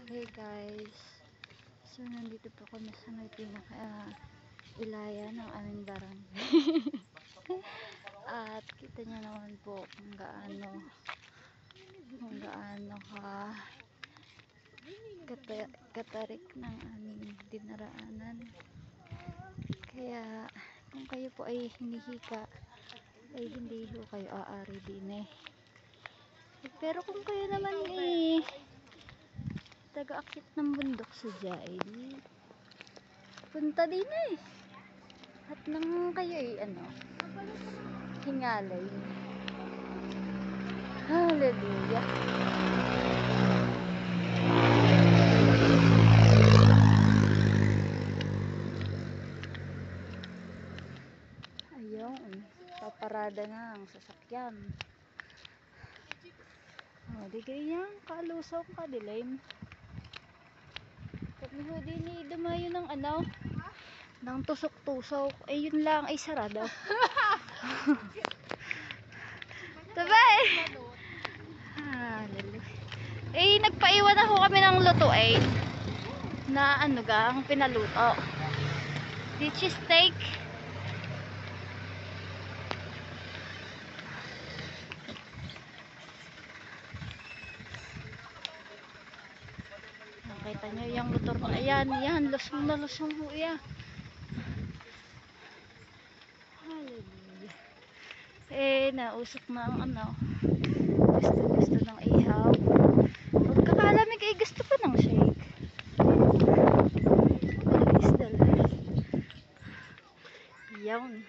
Hey guys, so nandito po kami sa may pinaka-ilaya ng aming barangay. At kita niyo naman po kung gaano katarik ng aming dinaraanan. Kaya kung kayo po ay hinihika, ay hindi ho kayo aari din eh. Pero kung kayo naman taga-akit ng bundok sa Jail, punta din eh. At nang kayo hingalay. Hallelujah. Ayun, paparada na ang sasakyan. Di ganyan, kalusaw ka dilim. Kami ho din dumayo ng tusok-tusok. Eh yun lang ay sarado. Tabay! Nagpaiwan na ho kami ng lutuin na gang pinaluto. Di cheese steak. Nakita nyo yung motor ko. Ayan, lusong na lusong ho yan. Hallelujah. Nausok na ang gusto ng ihaw. Pagkakalamig ay gusto pa ng shake. Dalis. Yan.